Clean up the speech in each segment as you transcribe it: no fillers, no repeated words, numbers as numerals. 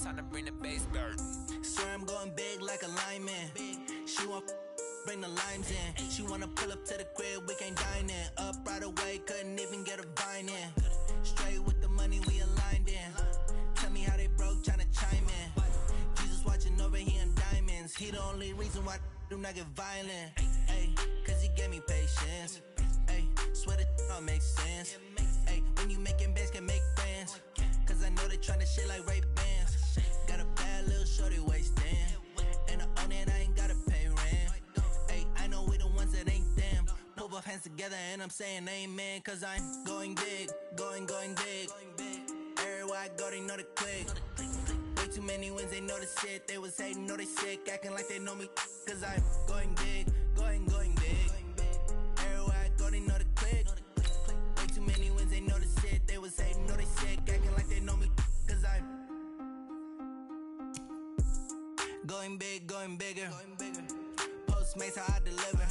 time to bring the bass back. Swear I'm going big like a lineman. She want bring the limes in. She wanna pull up to the crib, we can't dine in. Up right away, couldn't even get a vine in. Straight with the money we aligned in. Tell me how they broke, tryna chime in. Jesus watching over, he in diamonds. He the only reason why I do not get violent. Ay, cause he gave me patience. Ay, swear that don't make sense. Ay, when you making bands, can make friends. Cause I know they tryna shit like Ray-Bans. Got a bad little shorty wasting. And I own it, I ain't gotta pay rent. Ay, I know we the ones that ain't them. Put both hands together and I'm saying amen. Cause I'm going big, going big. Everywhere I go, they know the click. Way too many wins, they know the shit. They was hating, know they sick, acting like they know me. Cause I'm going big, going big. Everywhere I go, they know the click. Way too many wins, they know the shit. They was hating, know they sick, acting like they know me. Cause I'm going big, going bigger. Postmates, how I deliver.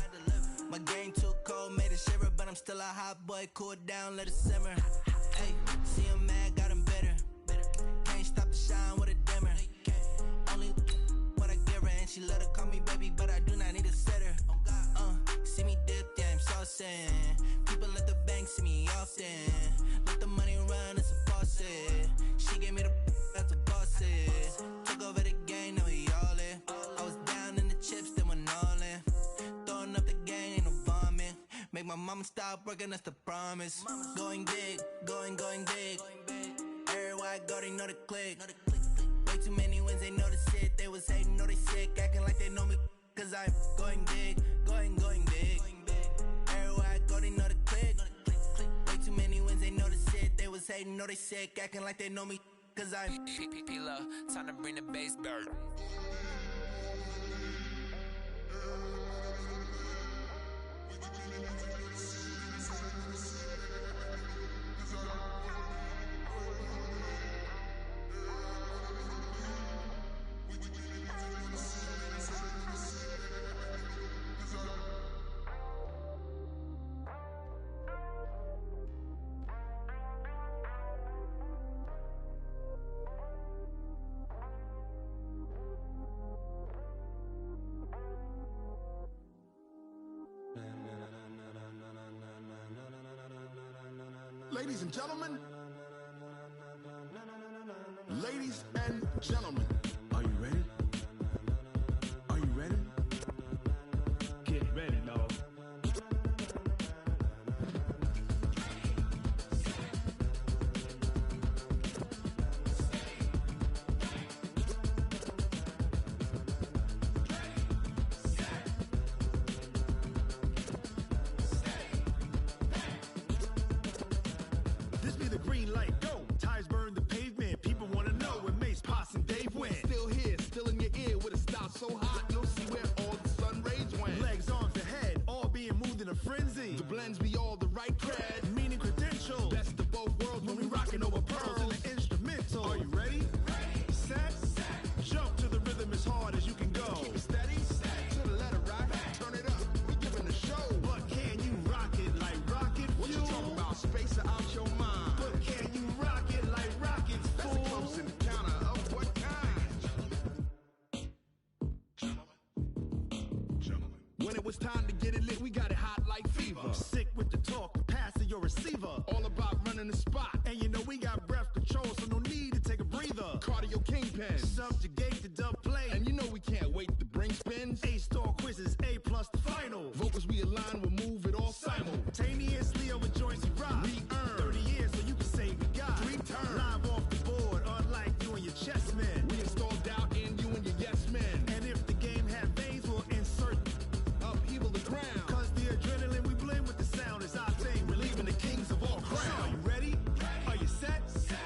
My game too cold, made it shiver. But I'm still a hot boy, cool it down, let it simmer. Hey, see him mad, got him bitter. Can't stop the shine with a dimmer. Only what I give her, and she let her call me baby, but I do not need a sitter. See me dip, yeah, I'm saucing. People at the bank see me often. Let the money run, it's a faucet. She gave me the that's a boss it. Took over the game, now we all in. I was down in the chips, then went all in. Throwing up the game, ain't no vomit. Make my mama stop working, that's the promise. Going big, going big. Everywhere I go, they know the click. Way too many wins, they know the shit. They was hating, know they sick, acting like they know me. Cause I'm going big, going big. Everywhere I go, they know the click. Way too many wins, they know the shit. They was hating, know they sick, acting like they know me. Cause I'm P-P-P-Love, time to bring the bass back. Ladies and gentlemen, ladies and gentlemen, are you ready? Are you ready? Get ready, dog. So hot, you'll see where all the sun rays went. Legs, arms, and head, all being moved in a frenzy. The blends be all the right cred, meaning credentials. Best of both worlds when we rockin' over pearls in the instrumental. Are you ready? Ready. Set. Jump to the rhythm as hard as you can go. Keep it steady. To the letter right. Turn it up. We giving the show. But can you rock it like rocket fuel? What you talking about? Space out your mind. But can you rock it like rockets, fool? That's a close encounter of what kind? When it was time to get it lit, we got it hot like fever. Sick with the talk, pass to your receiver. All about running the spot. And you know we got breath control, so no need to take a breather. Cardio kingpin, subjugate the dub play. And you know we can't wait to bring spins. A-star quizzes, A+ the final. Vocals we align, we'll move it all simultaneously over joints we rock. We earn 30 years, so you can say we got 3 turns. Live off the board, unlike you and your chess men. We install doubt in you and your yes men. And if the game had veins, we'll insert upheaval the ground. Cause the adrenaline we blend with the sound is our thing. We're leaving the kings of all crowns. So are you ready? Are you set?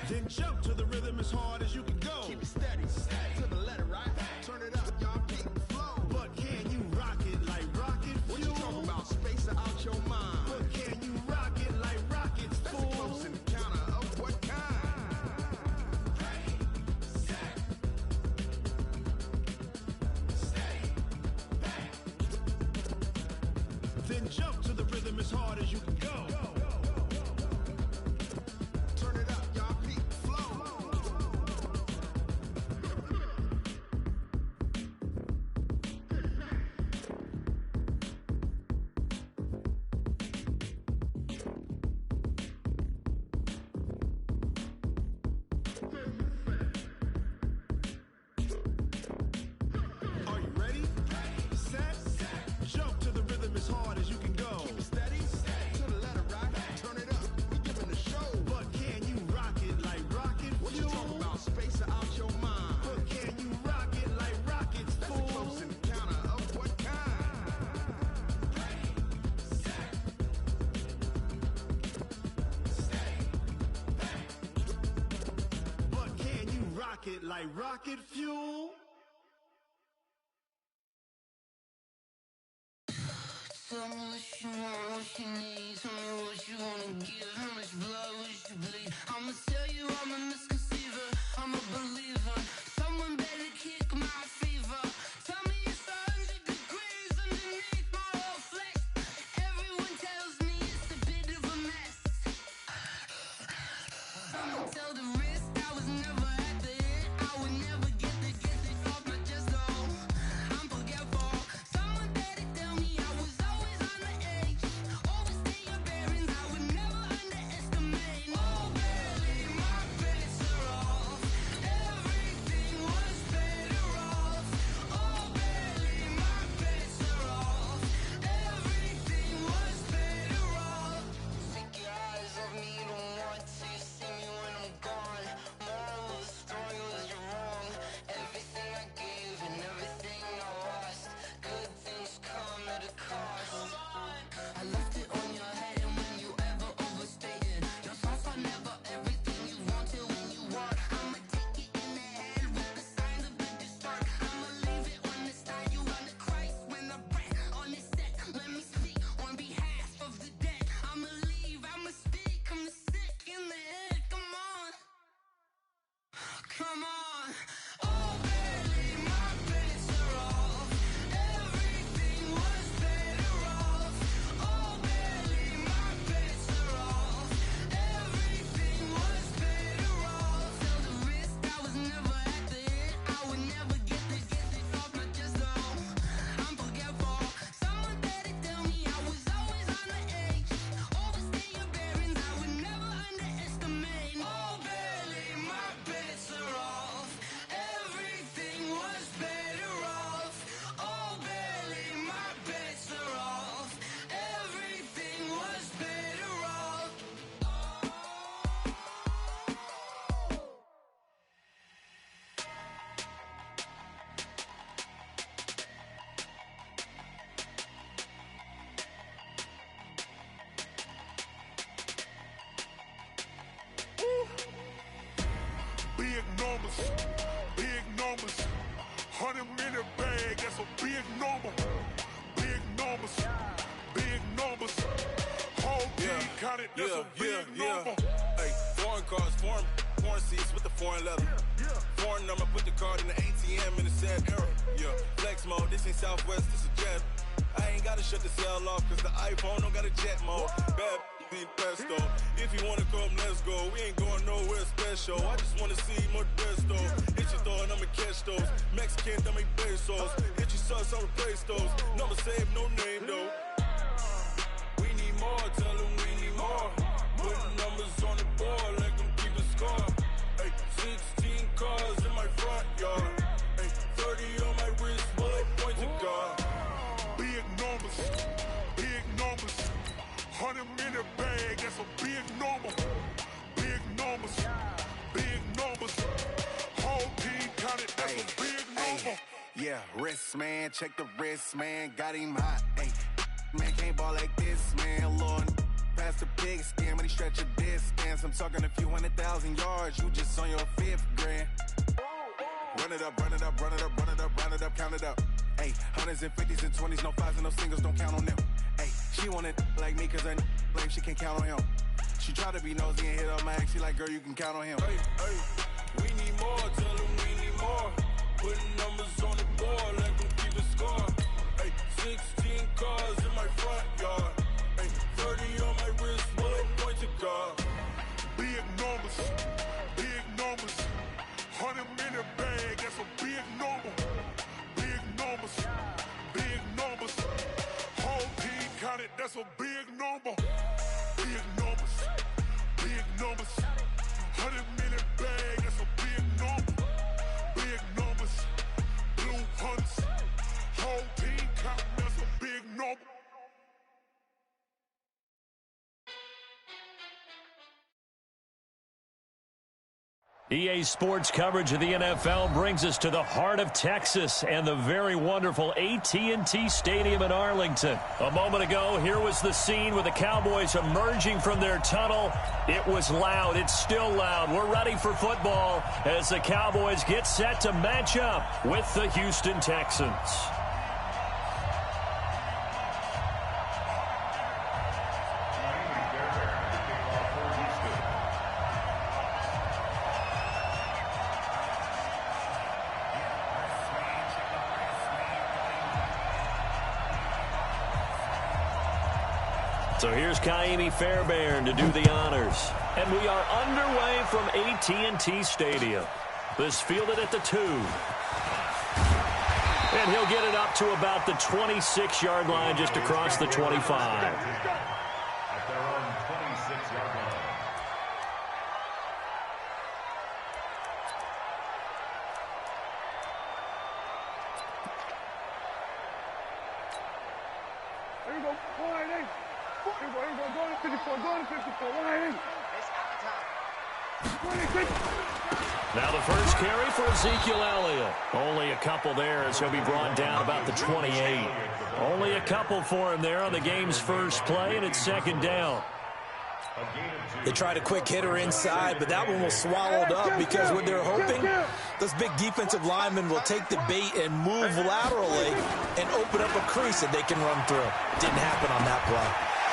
Then jump to the rhythm as hard as you can go. Keep it steady. To the letter right. Turn it up, y'all keep the flow. But can you rock it like rocket fuel? What you talking about? Space out your mind. But can you rock it like rockets, fool? That's a close encounter of what kind? Ready, set, steady, back. Then jump to the rhythm as hard as you can go. Turn it up, y'all peak flow. it like rocket fuel. Tell me what you want, what you need. Tell me what you wanna give. How much blood would you bleed? I'ma tell you I'm a misconceiver. I'm a believer. Someone better kick my fever. Tell me it's 100 degrees underneath my whole flesh. Everyone tells me it's a bit of a mess. I'ma tell the risk I was never at the hit. I would never get it off my chest though. I'm forgetful. Someone better tell me I was always on the edge. Overstay your bearings, I would never underestimate. Oh barely, my bets are off. Everything was better off. Oh barely, my bets are off. Everything was better off. Take your eyes off me, you don't want to see me when I'm gone. Moral of the story was you're wrong. Everything I gave and everything I lost. Good things come at a cost. I left it on your head, and when you ever overstated, your thoughts are never everything you wanted when you want. I'ma take it in the head with the signs of the distort. I'ma leave it on the side. You run the Christ when the breath on this set. Let me speak on behalf of the dead. I'ma leave, I'ma speak. I'm the sick in the head. Come on, come on. Oh, barely, my bets are off. Everything was better off. Oh, barely, my bets are off. Everything was better off. Tell the risk I was never at the hit. I would never get it off my chest though. I'm forgetful. Someone better tell me I was always on the edge. Overstay your bearings, I would never underestimate. Oh, barely, my bets are off. Everything was better off. Oh, barely, my bets are off. Everything was better off. Big numbers, big numbers. 100-minute bag, that's a big number. Big numbers, big numbers. Whole team counted, that's a big number. Hey, foreign cars, foreign seats with the foreign leather. Foreign number, put the card in the ATM in the sad era. Yeah, flex mode, this ain't Southwest, this a jet. I ain't gotta shut the cell off, cause the iPhone don't got a jet mode. Bad be pesto. If you wanna come, let's go. We ain't going nowhere special. I just wanna see more pesto. Hit your thought, I'ma catch those. Mexican, that make pesos. Hit your sus, I'll replace those. Number saved, no name though. We need more, tell them we need more. Putting numbers on the board, like them keep a score. Hey, 16 cars in my front yard. Hey, 30 on my wrist, bullet point to God. Big numbers, big numbers. 100-minute bag, that's a big number. Big numbers, big numbers. Whole team counted, that's a big number. Yeah, wrist man, check the wrist man, got him hot. Ay, man can't ball like this, man. Lord, past the pig skin, when he stretch a distance. I'm talking a few 100,000 yards, you just on your 5th grand. Run it up, run it up, run it up, run it up, run it up, count it up. Ay, hundreds and 50s and 20s, no 5s and no singles, don't count on them. Ay, she want it like me, cause her blame, she can't count on him. She try to be nosy and hit up my ex, she like, girl, you can count on him. Hey, hey, we need more, tell them we need more. Putting numbers on the board, like them keep a score. Hey, 16 cars in my front yard. Hey, 30 on my wrist, bullet point to God. Big numbers, big numbers. 100-minute bag, that's a big number. Big numbers, big numbers. Whole team counted, that's a big number. Big numbers, big numbers. 100-minute bag, that's a big number. Big numbers, EA Sports coverage of the NFL brings us to the heart of Texas and the very wonderful AT&T Stadium in Arlington. A moment ago, here was the scene with the Cowboys emerging from their tunnel. It was loud. It's still loud. We're ready for football as the Cowboys get set to match up with the Houston Texans. So here's Kaimi Fairbairn to do the honors. And we are underway from AT&T Stadium. This fielded at the 2. And he'll get it up to about the 26-yard line just across the 25. At their own 26-yard line. There you go. Go to 54, go to 54. Now the first carry for Ezekiel Elliott. Only a couple there as he'll be brought down about the 28. Only a couple for him there on the game's first play, and it's second down. They tried a quick hitter inside, but that one was swallowed up because what they're hoping, those big defensive linemen will take the bait and move laterally and open up a crease that they can run through. Didn't happen on that play.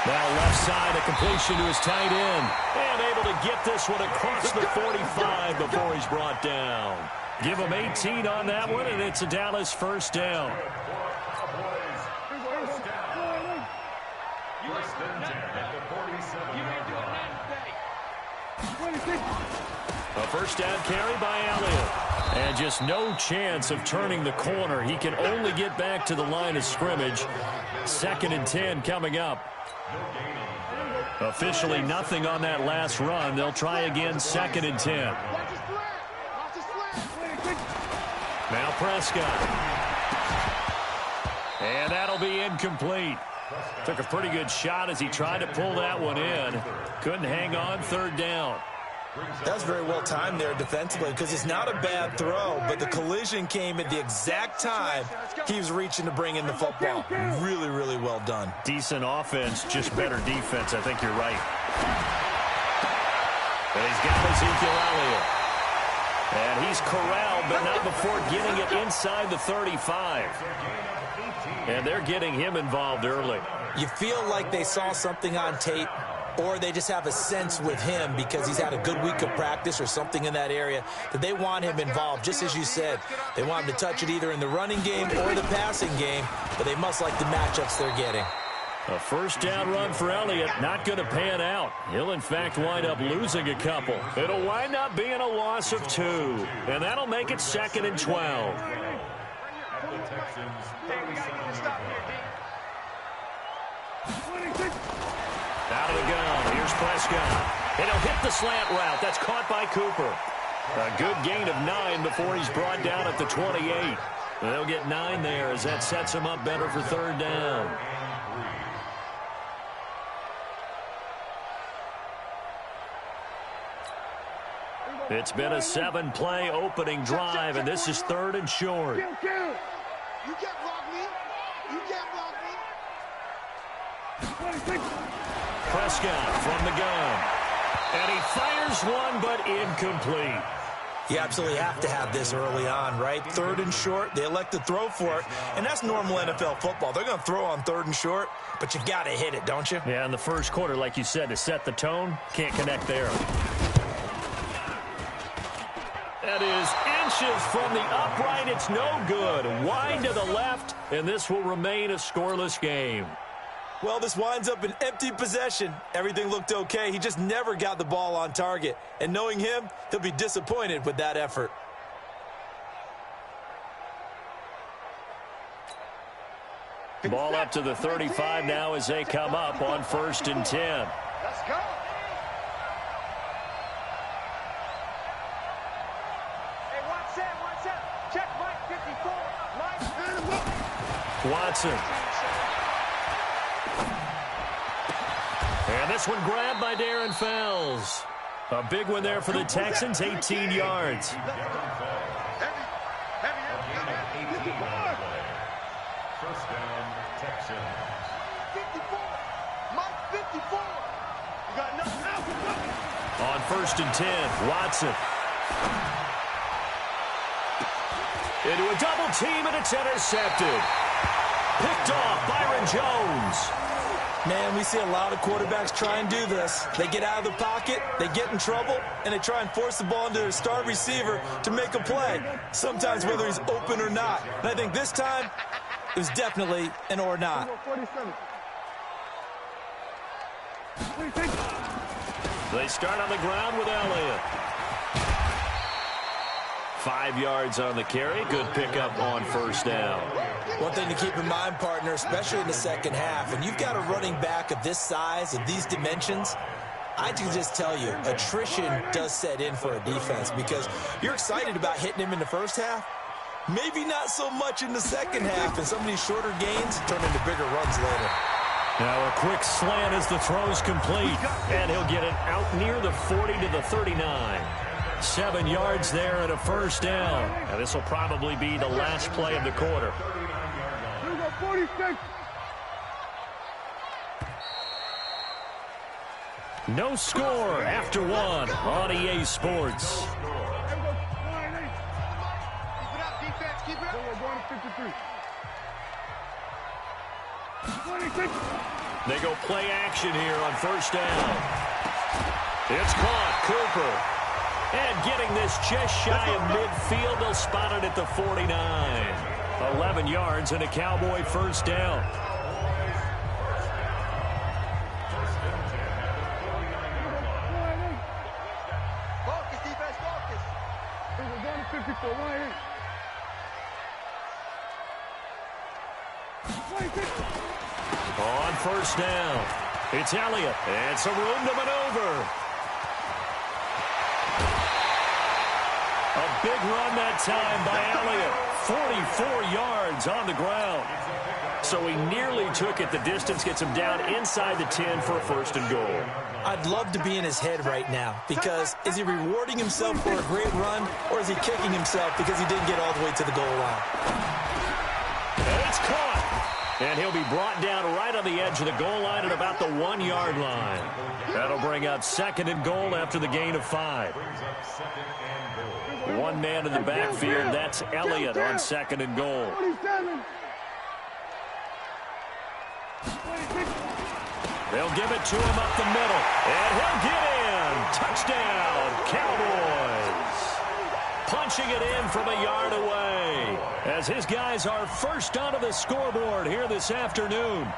Now left side, a completion to his tight end. And able to get this one across the 45 before he's brought down. Give him 18 on that one, and it's a Dallas first down. A first down carry by Elliott. And just no chance of turning the corner. He can only get back to the line of scrimmage. 2nd and 10 coming up. Officially nothing on that last run. They'll try again, 2nd and 10. Now Prescott. And that'll be incomplete. Took a pretty good shot as he tried to pull that one in. Couldn't hang on, 3rd down. That was very well timed there defensively because it's not a bad throw, but the collision came at the exact time he was reaching to bring in the football. Really, really well done. Decent offense, just better defense. I think you're right. And he's got Ezekiel Elliott. And he's corralled, but not before getting it inside the 35. And they're getting him involved early. You feel like they saw something on tape, or they just have a sense with him because he's had a good week of practice or something in that area that they want him involved. Just as you said, they want him to touch it either in the running game or the passing game, but they must like the matchups they're getting. A first down run for Elliott, not going to pan out. He'll, in fact, wind up losing a couple. It'll wind up being a loss of 2, and that'll make it 2nd and 12. Out of the gun, here's Prescott. And he'll hit the slant route. That's caught by Cooper. A good gain of 9 before he's brought down at the 28. They'll get 9 there as that sets him up better for 3rd down. It's been a 7-play opening drive, and this is 3rd and short. You can't block me. You can't block me. Prescott from the gun. And he fires one, but incomplete. You absolutely have to have this early on, right? 3rd and short, they elect to throw for it, and that's normal NFL football. They're going to throw on 3rd and short, but you got to hit it, don't you? Yeah, in the first quarter, like you said, to set the tone, can't connect there. That is inches from the upright. It's no good. Wide to the left, and this will remain a scoreless game. Well, this winds up an empty possession. Everything looked okay. He just never got the ball on target. And knowing him, he'll be disappointed with that effort. Ball up to the 35 now as they come up on 1st and 10. Let's go. Hey, one set. Check Mike 54. Watson. And this one grabbed by Darren Fells. A big one there for the Texans, 18 yards. First down, Texans. 54. Mike, 54. You got nothing else. On 1st and 10, Watson. Into a double team, and it's intercepted. Picked off Byron Jones. Man, we see a lot of quarterbacks try and do this. They get out of the pocket, they get in trouble, and they try and force the ball into their star receiver to make a play, sometimes whether he's open or not. And I think this time, it was definitely an or not. 47. They start on the ground with Elliott. 5 yards on the carry. Good pickup on 1st down. One thing to keep in mind, partner, especially in the second half, when you've got a running back of this size, of these dimensions, I can just tell you, attrition does set in for a defense because you're excited about hitting him in the first half. Maybe not so much in the second half, and some of these shorter gains turn into bigger runs later. Now a quick slant as the throw's complete, and he'll get it out near the 40 to the 39. 7 yards there and a 1st down. And this will probably be the last play of the quarter. 46. No score after 1 on EA Sports. Keep it up, defense. Keep it up. We're going to 53. 26. They go play action here on 1st down. It's caught. Cooper. And getting this just shy of midfield, they'll spot it at the 49. 11 yards and a Cowboy 1st down. Focus, defense, focus. We're going to 54. 26. On 1st down, it's Elliott. And some room to maneuver. A big run that time by Elliott. 44 yards on the ground. So he nearly took it the distance, gets him down inside the 10 for a 1st and goal. I'd love to be in his head right now because is he rewarding himself for a great run or is he kicking himself because he didn't get all the way to the goal line? And it's caught. And he'll be brought down right on the edge of the goal line at about the 1 yard line. That'll bring up 2nd and goal after the gain of 5. One man in the backfield, that's Elliott on 2nd and goal. 47. They'll give it to him up the middle, and he'll get in. Touchdown, Cowboys. Punching it in from a yard away as his guys are first onto the scoreboard here this afternoon.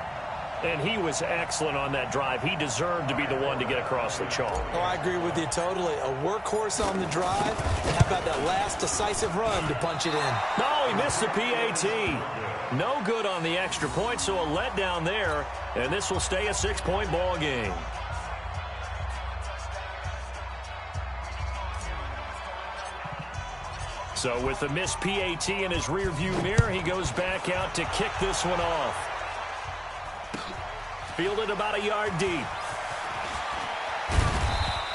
And he was excellent on that drive. He deserved to be the one to get across the chalk. Oh, I agree with you totally. A workhorse on the drive. And how about that last decisive run to punch it in? No, he missed the PAT. No good on the extra point, so a letdown there. And this will stay a 6-point ball game. So with the missed PAT in his rearview mirror, he goes back out to kick this one off. Fielded about a yard deep.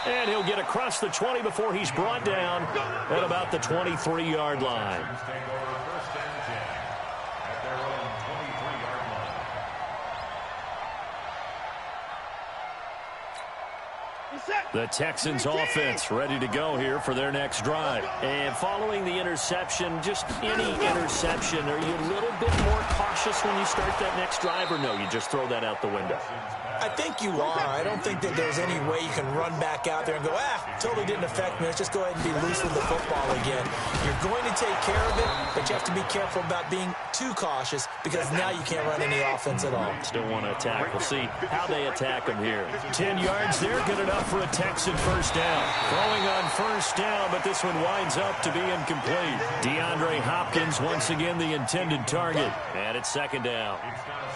And he'll get across the 20 before he's brought down at about the 23-yard line. The Texans offense ready to go here for their next drive. And following the interception, just any interception, are you a little bit more cautious when you start that next drive, or no, you just throw that out the window? I think you are. I don't think that there's any way you can run back out there and go, totally didn't affect me. Let's just go ahead and be loose with the football again. You're going to take care of it, but you have to be careful about being too cautious because now you can't run any offense at all. Still want to attack. We'll see how they attack them here. 10 yards there, good enough for a Texan 1st down. Throwing on 1st down, but this one winds up to be incomplete. DeAndre Hopkins once again the intended target. And it's 2nd down.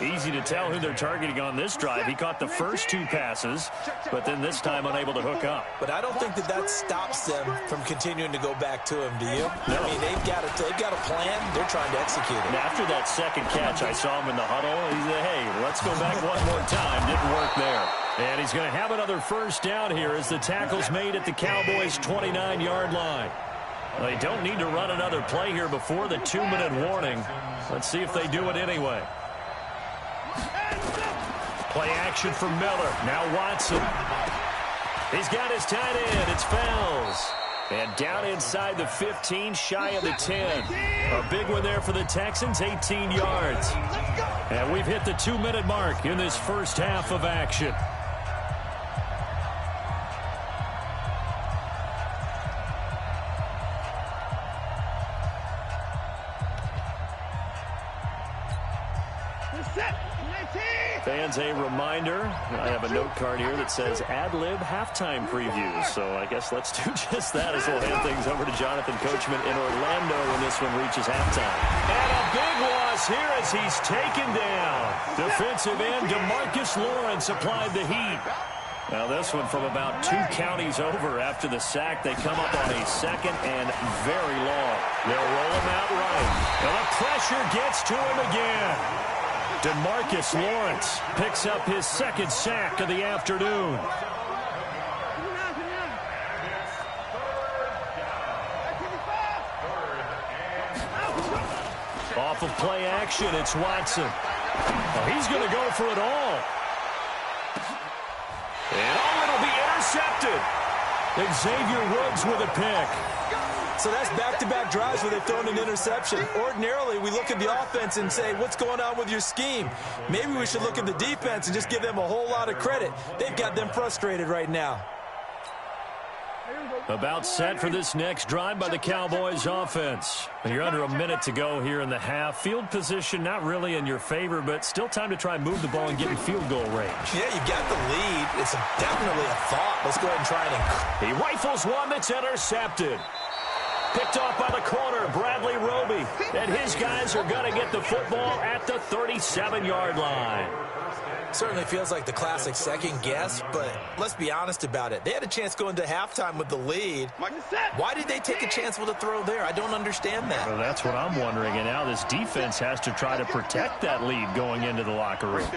Easy to tell who they're targeting on this drive. He caught the first 2 passes, but then this time unable to hook up. But I don't think that stops them from continuing to go back to him, do you? No. I mean, they've got a plan. They're trying to execute it. And after that second catch, I saw him in the huddle. He said, hey, let's go back one more time. Didn't work there. And he's going to have another first down here as the tackle's made at the Cowboys' 29-yard line. They don't need to run another play here before the 2-minute warning. Let's see if they do it anyway. Play action for Miller. Now Watson. He's got his tight end. It's Fells. And down inside the 15, shy of the 10. A big one there for the Texans, 18 yards. And we've hit the 2-minute mark in this first half of action. Fans, a reminder, I have a note card here that says ad-lib halftime previews. So I guess let's do just that as we'll hand things over to Jonathan Coachman in Orlando when this one reaches halftime. And a big loss here as he's taken down. Defensive end DeMarcus Lawrence applied the heat. Now this one from about 2 counties over after the sack. They come up on a second and very long. They'll roll him out right. And the pressure gets to him again. DeMarcus Lawrence picks up his second sack of the afternoon. Off of play action, it's Watson. He's going to go for it all. And it'll be intercepted. Xavier Woods with a pick. So that's back-to-back drives where they've thrown an interception. Ordinarily, we look at the offense and say, what's going on with your scheme? Maybe we should look at the defense and just give them a whole lot of credit. They've got them frustrated right now. About set for this next drive by the Cowboys offense. You're under a minute to go here in the half. Field position not really in your favor, but still time to try and move the ball and get in field goal range. Yeah, you got the lead. It's definitely a thought. Let's go ahead and try it. He rifles one that's intercepted. Picked off by the corner, Bradley Roby. And his guys are going to get the football at the 37-yard line. Certainly feels like the classic second guess, but let's be honest about it. They had a chance going to halftime with the lead. Why did they take a chance with a throw there? I don't understand that. Well, that's what I'm wondering. And now this defense has to try to protect that lead going into the locker room.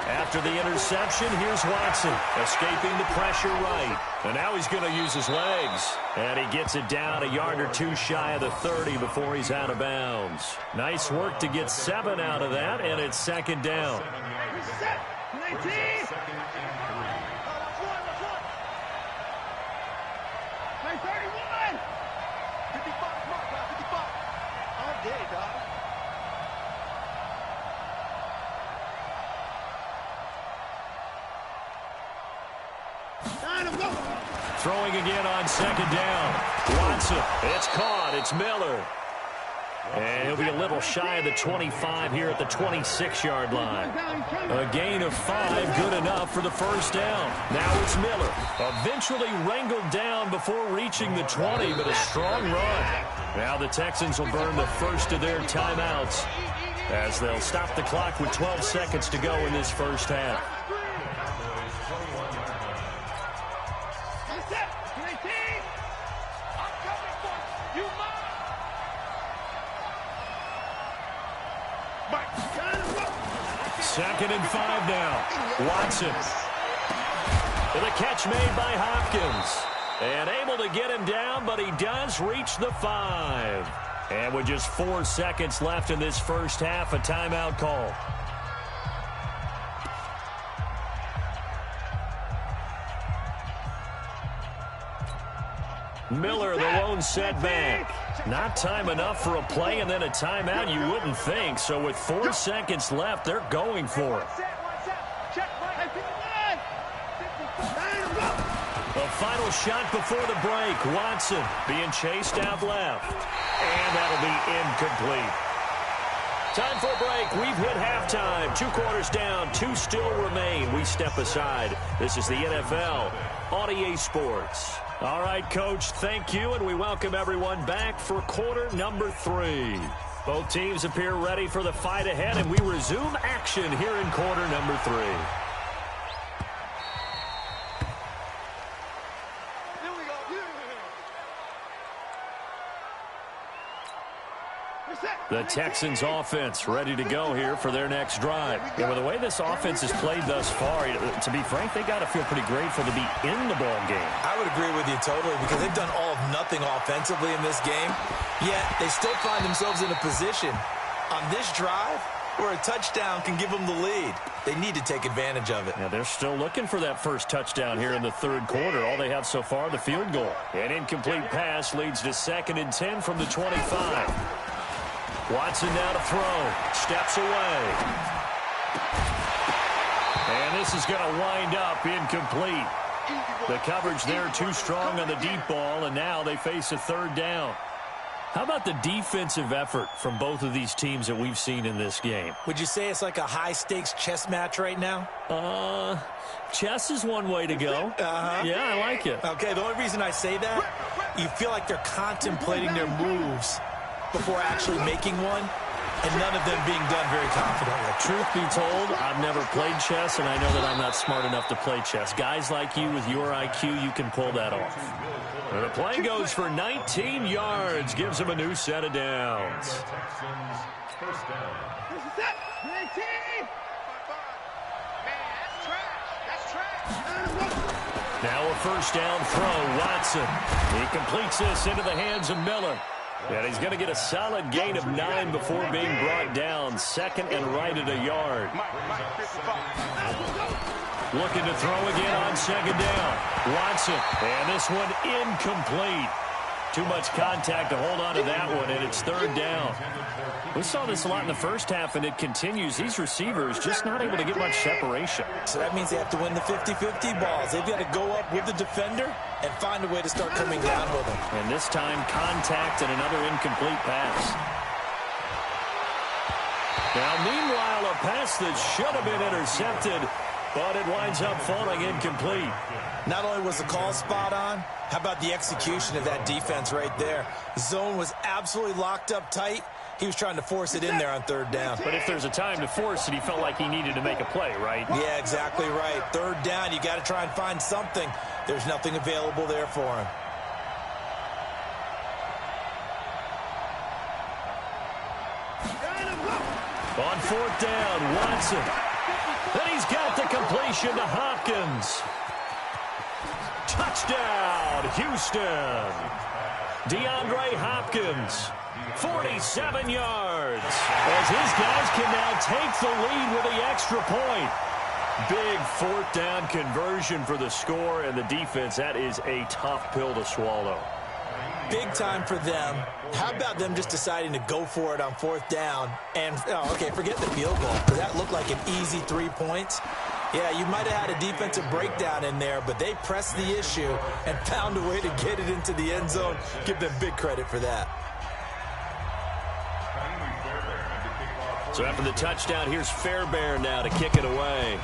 After the interception, here's Watson, escaping the pressure right. And now he's going to use his legs. And he gets it down a yard or two shy of the 30 before he's out of bounds. Nice work to get 7 out of that, and it's second down. Throwing again on second down. Watson, it's caught. It's Miller. And he'll be a little shy of the 25 here at the 26-yard line. A gain of 5, good enough for the first down. Now it's Miller. Eventually wrangled down before reaching the 20, but a strong run. Now the Texans will burn the first of their timeouts as they'll stop the clock with 12 seconds to go in this first half. Second and 5 now. Watson. The catch made by Hopkins. And able to get him down, but he does reach the 5. And with just 4 seconds left in this first half, a timeout call. Miller, the lone setback. Not time enough for a play and then a timeout, you wouldn't think. So with 4 seconds left, they're going for it. A final shot before the break. Watson being chased out left. And that'll be incomplete. Time for a break. We've hit halftime. 2 quarters down. 2 still remain. We step aside. This is the NFL on EA Sports. All right, Coach, thank you, and we welcome everyone back for quarter number 3. Both teams appear ready for the fight ahead, and we resume action here in quarter number 3. The Texans offense ready to go here for their next drive. And with the way this offense has played thus far, to be frank, they got to feel pretty grateful to be in the ball game. I would agree with you totally because they've done all of nothing offensively in this game, yet they still find themselves in a position on this drive where a touchdown can give them the lead. They need to take advantage of it. Yeah, they're still looking for that first touchdown here in the third quarter. All they have so far, the field goal. An incomplete pass leads to 2nd and 10 from the 25. Watson now to throw. Steps away. And this is going to wind up incomplete. The coverage there too strong on the deep ball, and now they face a 3rd down. How about the defensive effort from both of these teams that we've seen in this game? Would you say it's like a high-stakes chess match right now? Chess is one way to go. Yeah, I like it. Okay, the only reason I say that, you feel like they're contemplating their moves before actually making one, and none of them being done very confidently. Truth be told, I've never played chess, and I know that I'm not smart enough to play chess. Guys like you with your IQ, you can pull that off. And the play goes for 19 yards, gives them a new set of downs. Now a first down throw, Watson. He completes this into the hands of Miller. And he's going to get a solid gain of 9 before being brought down. 2nd and right at a yard. Looking to throw again on 2nd down. Watson. And this one incomplete. Too much contact to hold on to that one, and it's 3rd down. We saw this a lot in the first half, and it continues. These receivers just not able to get much separation. So that means they have to win the 50-50 balls. They've got to go up with the defender and find a way to start coming down with them. And this time, contact and another incomplete pass. Now, meanwhile, a pass that should have been intercepted, but it winds up falling incomplete. Not only was the call spot on, how about the execution of that defense right there? Zone was absolutely locked up tight. He was trying to force it in there on 3rd down. But if there's a time to force it, he felt like he needed to make a play, right? Yeah, exactly right. 3rd down, you got to try and find something. There's nothing available there for him. On 4th down, Watson. Then he's got the completion to Hopkins. Touchdown, Houston. DeAndre Hopkins, 47 yards. As his guys can now take the lead with the extra point. Big 4th down conversion for the score, and the defense, that is a tough pill to swallow. Big time for them. How about them just deciding to go for it on 4th down? And, okay, forget the field goal, because that looked like an easy 3 points. Yeah, you might have had a defensive breakdown in there, but they pressed the issue and found a way to get it into the end zone. Give them big credit for that. So after the touchdown, here's Fairbairn now to kick it away.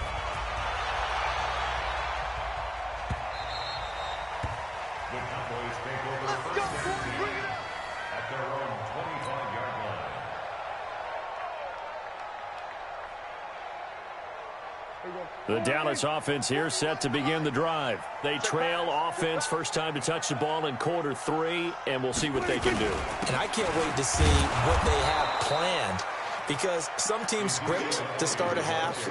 The Dallas offense here set to begin the drive. They trail offense, first time to touch the ball in quarter 3, and we'll see what they can do. And I can't wait to see what they have planned, because some teams script to start a half.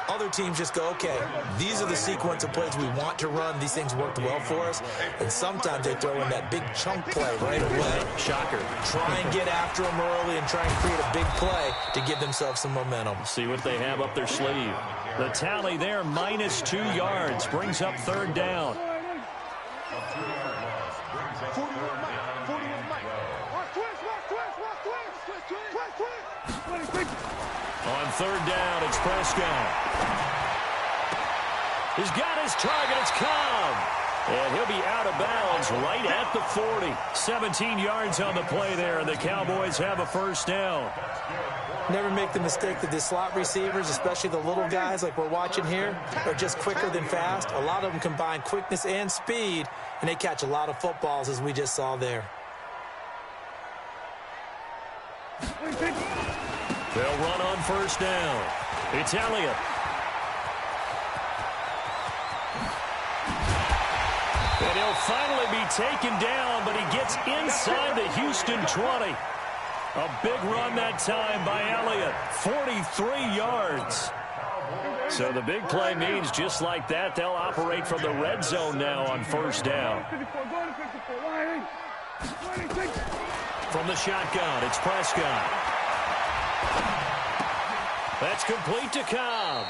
Other teams just go, okay, these are the sequence of plays we want to run. These things worked well for us. And sometimes they throw in that big chunk play right away. Shocker. Try and get after them early and try and create a big play to give themselves some momentum. See what they have up their sleeve. The tally there, minus 2 yards, brings up 3rd down. On 3rd down, it's Prescott. He's got his target, it's Cobb. And he'll be out of bounds right at the 40. 17 yards on the play there, and the Cowboys have a first down. Never make the mistake that the slot receivers, especially the little guys like we're watching here, are just quicker than fast. A lot of them combine quickness and speed, and they catch a lot of footballs, as we just saw there. They'll run on first down. It's Elliott. And he'll finally be taken down, but he gets inside the Houston 20. A big run that time by Elliott. 43 yards. So the big play means just like that, they'll operate from the red zone now on first down. From the shotgun, it's Prescott. That's complete to Cobb.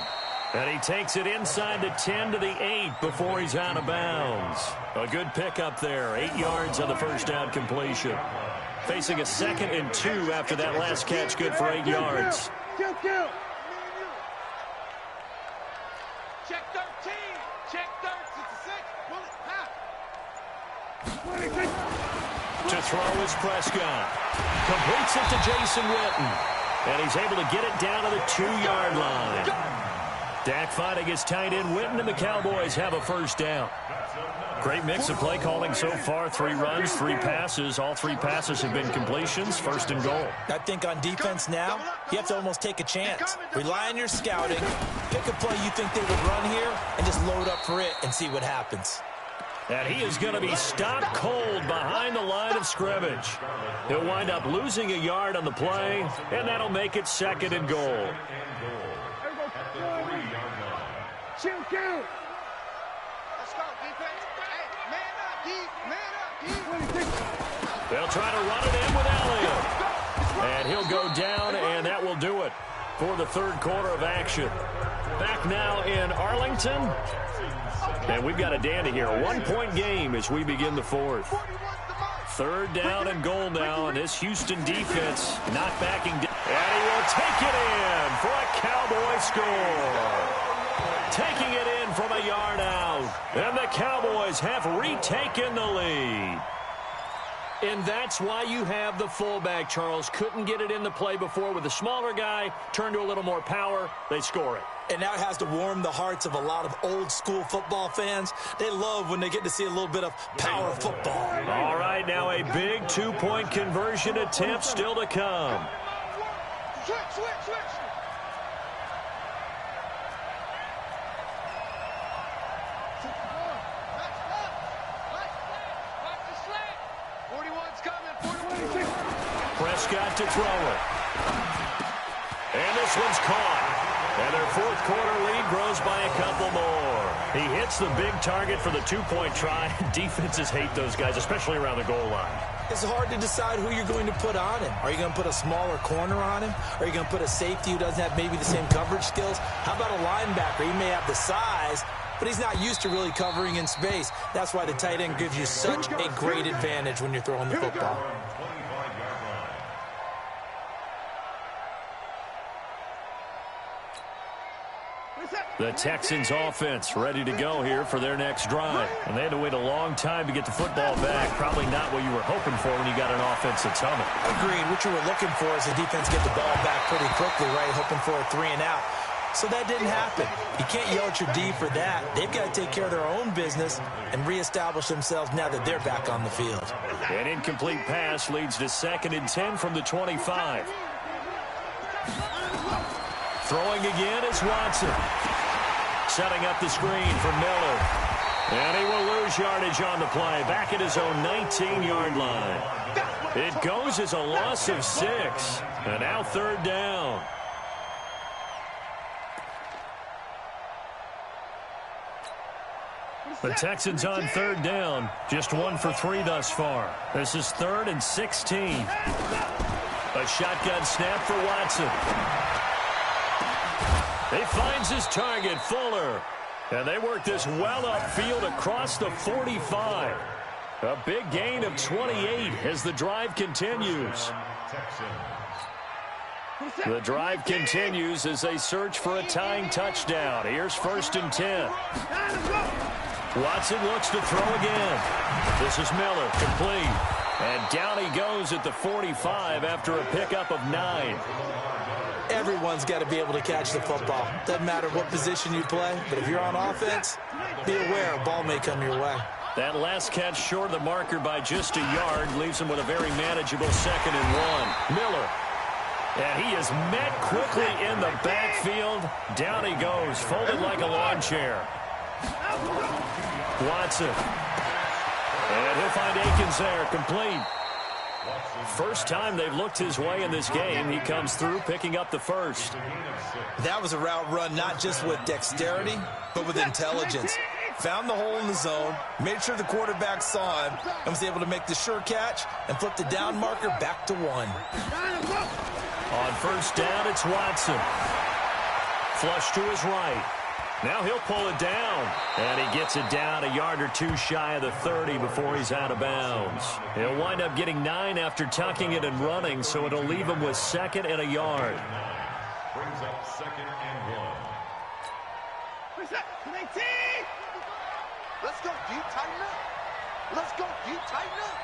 And he takes it inside the 10 to the 8 before he's out of bounds. A good pickup there. 8 yards on the first down completion. Facing a 2nd and 2 after that last catch, good for 8 yards. Kill. Check 13. Check 36. Pull it half. To throw is Prescott. Completes it to Jason Witten. And he's able to get it down to the 2-yard line. Dak fighting his tight end Witten, and the Cowboys have a first down. Great mix of play calling so far. 3 runs, 3 passes. All 3 passes have been completions. First and goal. I think on defense now, you have to almost take a chance. Rely on your scouting. Pick a play you think they would run here and just load up for it and see what happens. And he is going to be stopped cold behind the line of scrimmage. He'll wind up losing a yard on the play, and that'll make it 2nd and goal. Chill. Let's go, defense. Hey, man up, D. They'll try to run it in with Elliott. And he'll go down, and that will do it for the 3rd quarter of action. Back now in Arlington. And we've got a dandy here. A 1-point game as we begin the 4th. 3rd down and goal now, and this Houston defense not backing down. And he will take it in for a Cowboy score. Taking it in from a yard out. And the Cowboys have retaken the lead. And that's why you have the fullback, Charles. Couldn't get it in the play before with a smaller guy. Turned to a little more power. They score it. And now it has to warm the hearts of a lot of old-school football fans. They love when they get to see a little bit of power football. All right, now a big 2-point conversion attempt still to come. Switch. Prescott to throw it. And this one's caught. And their 4th quarter lead grows by a couple more. He hits the big target for the 2-point try. Defenses hate those guys, especially around the goal line. It's hard to decide who you're going to put on him. Are you going to put a smaller corner on him? Are you going to put a safety who doesn't have maybe the same coverage skills? How about a linebacker? He may have the size, but he's not used to really covering in space. That's why the tight end gives you such a great advantage when you're throwing the football. The Texans offense ready to go here for their next drive. And they had to wait a long time to get the football back. Probably not what you were hoping for when you got an offense that's humming. Agreed. What you were looking for is the defense get the ball back pretty quickly, right? Hoping for a 3 and out. So that didn't happen. You can't yell at your D for that. They've got to take care of their own business and reestablish themselves now that they're back on the field. An incomplete pass leads to 2nd and 10 from the 25. Throwing again is Watson. Setting up the screen for Miller. And he will lose yardage on the play. Back at his own 19-yard line. It goes as a loss of 6. And now 3rd down. The Texans on 3rd down. Just 1 for 3 thus far. This is 3rd and 16. A shotgun snap for Watson. He finds his target, Fuller. And they work this well upfield across the 45. A big gain of 28 as the drive continues. The drive continues as they search for a tying touchdown. Here's 1st and 10. Watson looks to throw again. This is Miller, complete. And down he goes at the 45 after a pickup of 9. Everyone's got to be able to catch the football. Doesn't matter what position you play, but if you're on offense, be aware a ball may come your way. That last catch short of the marker by just a yard leaves him with a very manageable 2nd and 1. Miller. And he is met quickly in the backfield. Down he goes, folded like a lawn chair. Watson. And he'll find Akins there, complete. First time they've looked his way in this game. He comes through picking up the first. That was a route run not just with dexterity, but with intelligence. Found the hole in the zone, made sure the quarterback saw him, and was able to make the sure catch and flip the down marker back to 1. On first down, it's Watson. Flush to his right. Now he'll pull it down, and he gets it down a yard or two shy of the 30 before he's out of bounds. He'll wind up getting 9 after tucking it and running, so it'll leave him with 2nd and a yard. Brings up 2nd and 1. Let's go, D, tighten up. Let's go, D, tighten up.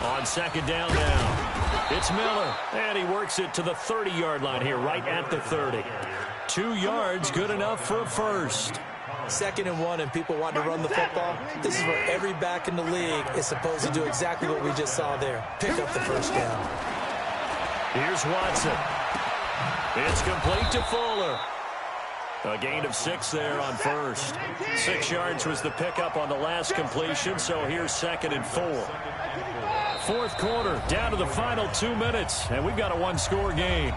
On 2nd down now. It's Miller, and he works it to the 30-yard line here, right at the 30. 2 yards, good enough for a first. 2nd and 1, and people want to run the football. This is where every back in the league is supposed to do exactly what we just saw there. Pick up the first down. Here's Watson. It's complete to Fuller. A gain of 6 there on first. 6 yards was the pickup on the last completion, so here's 2nd and 4. Fourth quarter, down to the final 2 minutes, and we've got a 1-score game.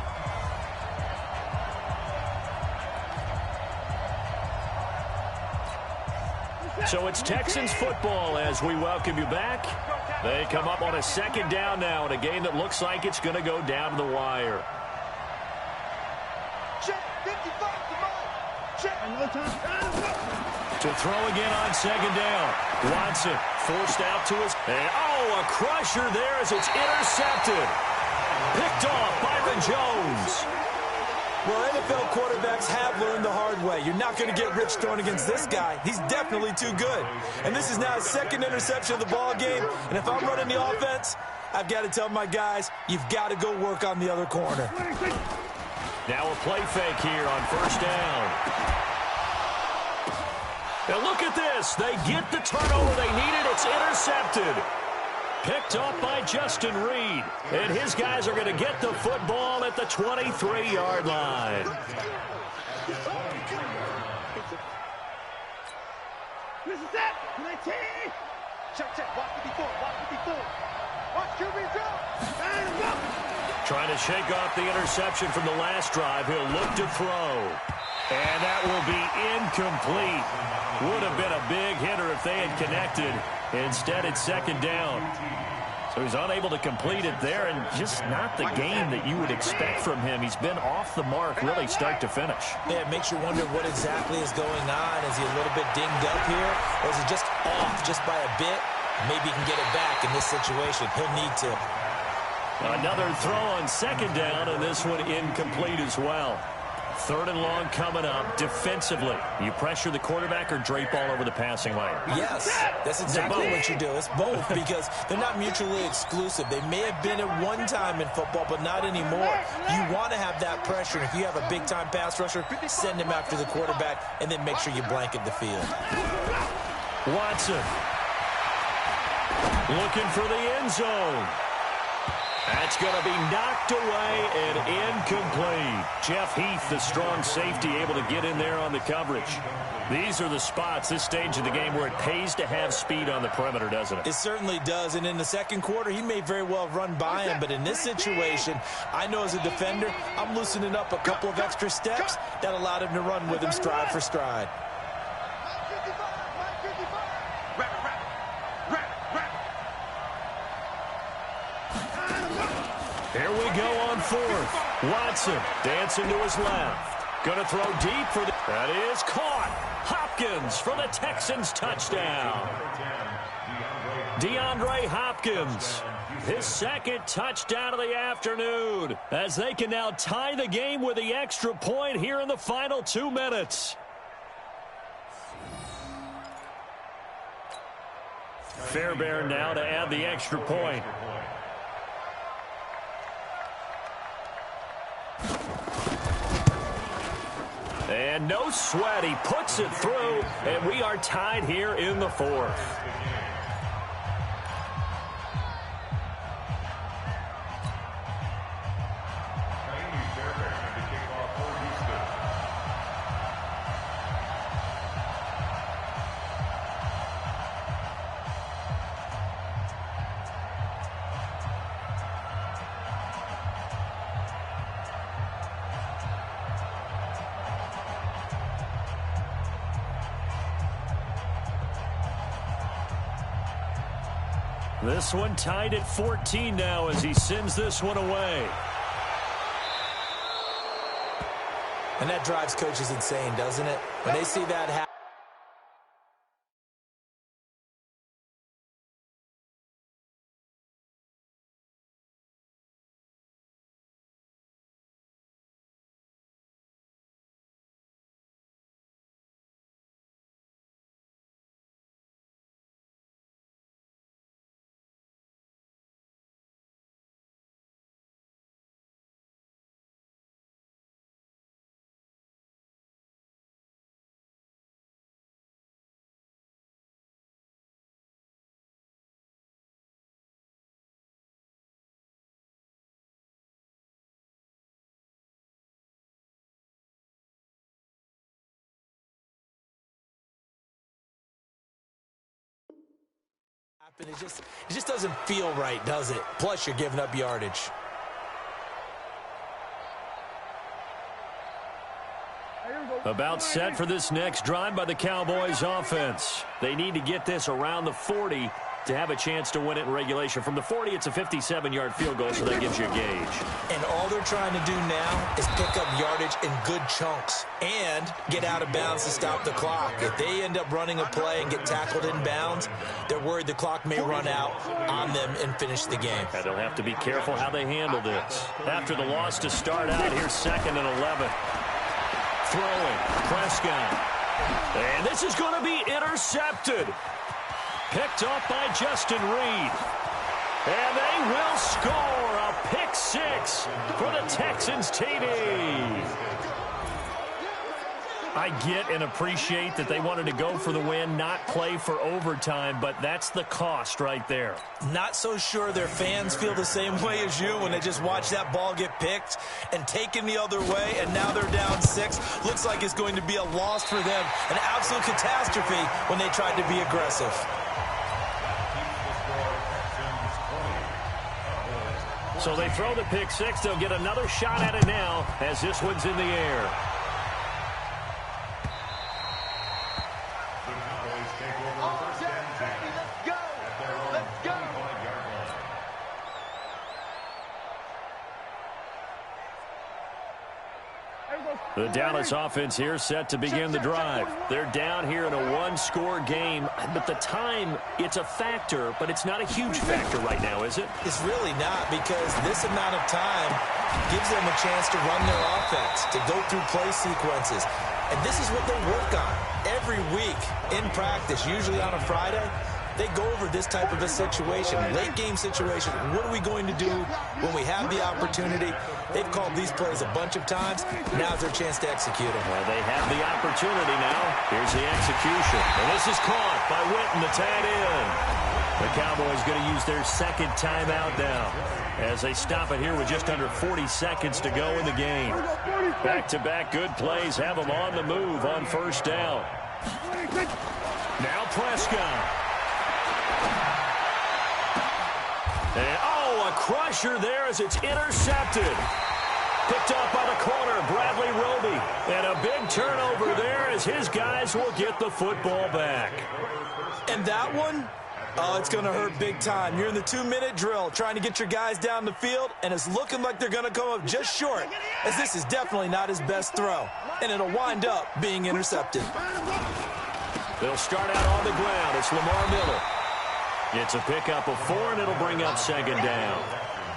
So it's Texans football as we welcome you back. They come up on a 2nd down now in a game that looks like it's going to go down to the wire. To throw again on 2nd down. Watson forced out to his... And, a crusher there as it's intercepted. Picked off Byron Jones. Well, NFL quarterbacks have learned the hard way. You're not going to get rich throwing against this guy. He's definitely too good. And this is now his 2nd interception of the ball game. And if I'm running the offense, I've got to tell my guys, you've got to go work on the other corner. Now a play fake here on first down. And look at this. They get the turnover they needed. It's intercepted. Picked off by Justin Reed. And his guys are going to get the football at the 23-yard line. This is it. 19. Check. Watch 54. Watch QB drop. Trying to shake off the interception from the last drive. He'll look to throw. And that will be incomplete. Would have been a big hitter if they had connected. Instead, it's 2nd down. So he's unable to complete it there, and just not the game that you would expect from him. He's been off the mark really start to finish. Yeah, it makes you wonder what exactly is going on. Is he a little bit dinged up here, or is he just off just by a bit? Maybe he can get it back in this situation. He'll need to. Another throw on 2nd down, and this one incomplete as well. 3rd and long coming up. Defensively, you pressure the quarterback or drape all over the passing lane? Yes, that's exactly what you do. It's both because they're not mutually exclusive. They may have been at one time in football, but not anymore. You want to have that pressure. And if you have a big-time pass rusher, send him after the quarterback and then make sure you blanket the field. Watson looking for the end zone. That's going to be knocked away and incomplete. Jeff Heath, the strong safety, able to get in there on the coverage. These are the spots, this stage of the game, where it pays to have speed on the perimeter, doesn't it? It certainly does, and in the 2nd quarter, he may very well run by him, but in this situation, I know as a defender, I'm loosening up a couple of extra steps that allowed him to run with him stride for stride. Here we go on 4th. Watson dancing to his left. Going to throw deep for the... That is caught. Hopkins for the Texans touchdown. DeAndre Hopkins. His 2nd touchdown of the afternoon. As they can now tie the game with the extra point here in the final 2 minutes. Fairbairn now to add the extra point. And no sweat, he puts it through, and we are tied here in the 4th. This one tied at 14 now as he sends this one away. And that drives coaches insane, doesn't it? When they see that happen. It just doesn't feel right, does it? Plus, you're giving up yardage. About set for this next drive by the Cowboys offense. They need to get this around the 40 to have a chance to win it in regulation. From the 40, it's a 57-yard field goal, so that gives you a gauge. And all they're trying to do now is pick up yardage in good chunks and get out of bounds to stop the clock. If they end up running a play and get tackled in bounds, they're worried the clock may run out on them and finish the game. And they'll have to be careful how they handle this. After the loss to start out, here's 2nd and 11. Throwing, Prescott. And this is going to be intercepted. Picked off by Justin Reed. And they will score a pick 6 for the Texans TD. I get and appreciate that they wanted to go for the win, not play for overtime, but that's the cost right there. Not so sure their fans feel the same way as you when they just watch that ball get picked and taken the other way, and now they're down 6. Looks like it's going to be a loss for them, an absolute catastrophe when they tried to be aggressive. So they throw the pick 6. They'll get another shot at it now as this one's in the air. The Dallas offense here set to begin the drive. They're down here in a one-score game, but the time, it's a factor, but it's not a huge factor right now, is it? It's really not, because this amount of time gives them a chance to run their offense, to go through play sequences. And this is what they work on every week in practice, usually on a Friday. They go over this type of a situation, late-game situation. What are we going to do when we have the opportunity? They've called these plays a bunch of times. Now's their chance to execute them. Well, they have the opportunity now. Here's the execution. And this is caught by Witten, the tight end. The Cowboys going to use their 2nd timeout now as they stop it here with just under 40 seconds to go in the game. Back-to-back good plays have them on the move on 1st down. Now Prescott. And, a crusher there as it's intercepted. Picked up by the corner, Bradley Roby. And a big turnover there as his guys will get the football back. And that one, it's going to hurt big time. You're in the 2-minute drill trying to get your guys down the field, and it's looking like they're going to come up just short, as this is definitely not his best throw. And it'll wind up being intercepted. They'll start out on the ground. It's Lamar Miller. It's a pickup of 4, and it'll bring up 2nd down.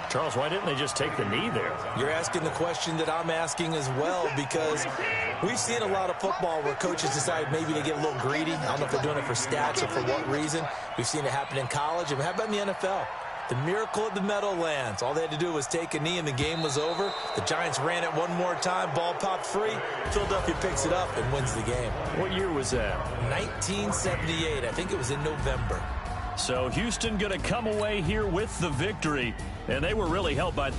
Charles, why didn't they just take the knee there? You're asking the question that I'm asking as well, because we've seen a lot of football where coaches decide maybe to get a little greedy. I don't know if they're doing it for stats or for what reason. We've seen it happen in college. And how about in the NFL? The miracle at the Meadowlands. All they had to do was take a knee, and the game was over. The Giants ran it one more time. Ball popped free. Philadelphia picks it up and wins the game. What year was that? 1978. I think it was in November. So Houston going to come away here with the victory, and they were really helped by